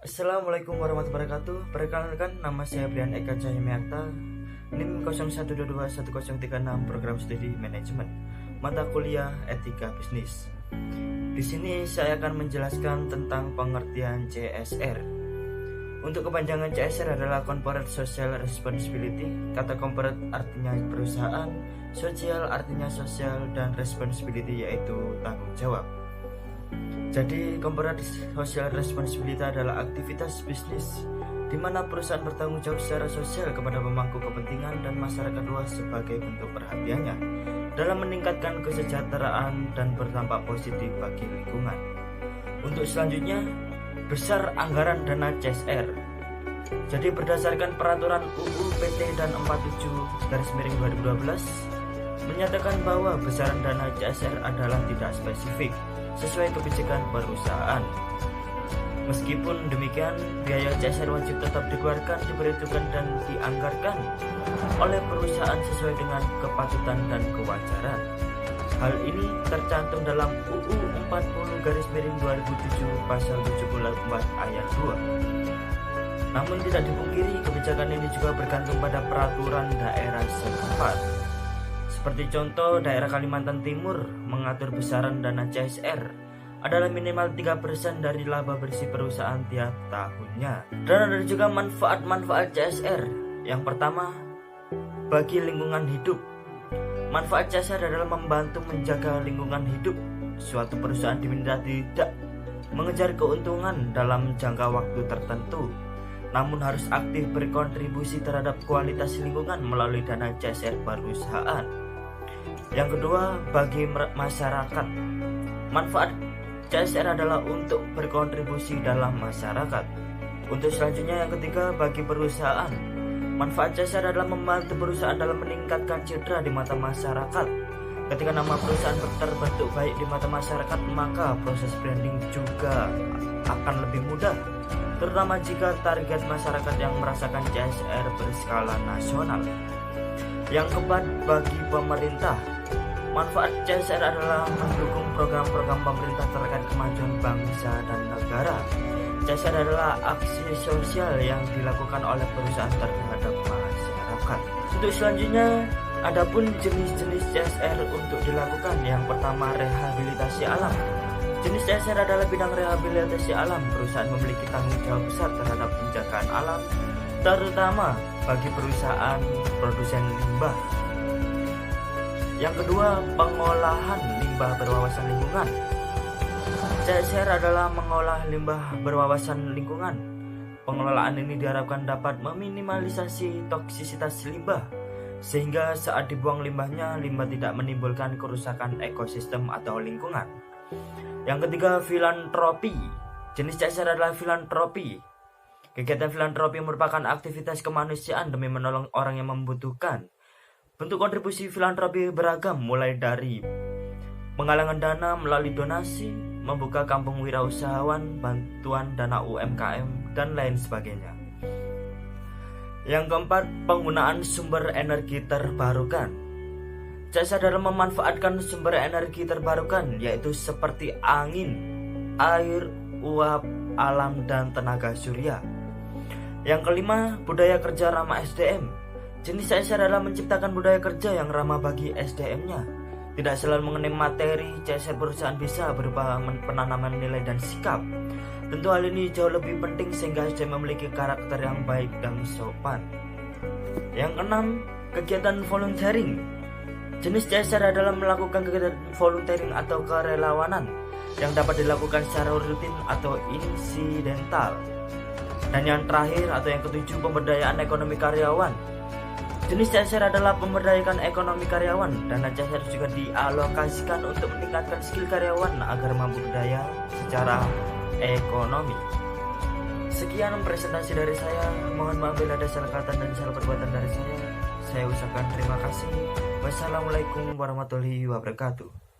Assalamualaikum warahmatullahi wabarakatuh. Perkenalkan, nama saya Brian Eka Cahyamiarta, NIM 01221036, Program Studi Manajemen, mata kuliah Etika Bisnis. Di sini saya akan menjelaskan tentang pengertian CSR. Untuk kepanjangan CSR adalah Corporate Social Responsibility. Kata corporate artinya perusahaan, social artinya sosial, dan responsibility yaitu tanggung jawab. Jadi, corporate social responsibility adalah aktivitas bisnis di mana perusahaan bertanggung jawab secara sosial kepada pemangku kepentingan dan masyarakat luas sebagai bentuk perhatiannya dalam meningkatkan kesejahteraan dan berdampak positif bagi lingkungan. Untuk selanjutnya, besar anggaran dana CSR. Jadi berdasarkan peraturan UU PT dan 47/2012 menyatakan bahwa besaran dana CSR adalah tidak spesifik sesuai kebijakan perusahaan. Meskipun demikian, biaya CSR wajib tetap dikeluarkan, diperhitungkan, dan dianggarkan oleh perusahaan sesuai dengan kepatutan dan kewajaran. Hal ini tercantum dalam UU 40/2007 pasal 74 ayat 2. Namun tidak dipungkiri, kebijakan ini juga bergantung pada peraturan daerah setempat. Seperti contoh, daerah Kalimantan Timur mengatur besaran dana CSR adalah minimal 3% dari laba bersih perusahaan tiap tahunnya. Dan ada juga manfaat-manfaat CSR. Yang pertama, bagi lingkungan hidup. Manfaat CSR adalah membantu menjaga lingkungan hidup. Suatu perusahaan diminta tidak mengejar keuntungan dalam jangka waktu tertentu, namun harus aktif berkontribusi terhadap kualitas lingkungan melalui dana CSR perusahaan. Yang kedua, bagi masyarakat. Manfaat CSR adalah untuk berkontribusi dalam masyarakat. Untuk selanjutnya, yang ketiga, bagi perusahaan. Manfaat CSR adalah membantu perusahaan dalam meningkatkan citra di mata masyarakat. Ketika nama perusahaan terbentuk baik di mata masyarakat, maka proses branding juga akan lebih mudah, terutama jika target masyarakat yang merasakan CSR berskala nasional. Yang keempat, bagi pemerintah. Manfaat CSR adalah mendukung program-program pemerintah terkait kemajuan bangsa dan negara. CSR adalah aksi sosial yang dilakukan oleh perusahaan terhadap masyarakat. Untuk selanjutnya, adapun jenis-jenis CSR untuk dilakukan. Yang pertama, rehabilitasi alam. Jenis CSR adalah bidang rehabilitasi alam. Perusahaan memiliki tanggung jawab besar terhadap penjagaan alam, terutama bagi perusahaan produsen limbah. Yang kedua, pengolahan limbah berwawasan lingkungan. CSR adalah mengolah limbah berwawasan lingkungan. Pengelolaan ini diharapkan dapat meminimalisasi toksisitas limbah, sehingga saat dibuang limbahnya, limbah tidak menimbulkan kerusakan ekosistem atau lingkungan. Yang ketiga, filantropi. Jenis CSR adalah filantropi. Kegiatan filantropi merupakan aktivitas kemanusiaan demi menolong orang yang membutuhkan. Bentuk kontribusi filantropi beragam, mulai dari penggalangan dana melalui donasi, membuka kampung wirausahawan, bantuan dana UMKM, dan lain sebagainya. Yang keempat, penggunaan sumber energi terbarukan. CSR adalah memanfaatkan sumber energi terbarukan, yaitu seperti angin, air, uap alam, dan tenaga surya. Yang kelima, budaya kerja ramah SDM. Jenis CSR adalah menciptakan budaya kerja yang ramah bagi SDM-nya. Tidak selalu mengenai materi, CSR perusahaan bisa berupa penanaman nilai dan sikap. Tentu hal ini jauh lebih penting sehingga SDM memiliki karakter yang baik dan sopan. Yang keenam, kegiatan volunteering. Jenis CSR adalah melakukan kegiatan volunteering atau kerelawanan yang dapat dilakukan secara rutin atau insidental. Dan yang terakhir atau yang ketujuh, pemberdayaan ekonomi karyawan. Jenis CSR adalah pemberdayaan ekonomi karyawan. Dana CSR juga dialokasikan untuk meningkatkan skill karyawan agar mampu berdaya secara ekonomi. Sekian presentasi dari saya. Mohon maaf bila ada salah kata dan salah perbuatan dari saya. Saya ucapkan terima kasih. Wassalamualaikum warahmatullahi wabarakatuh.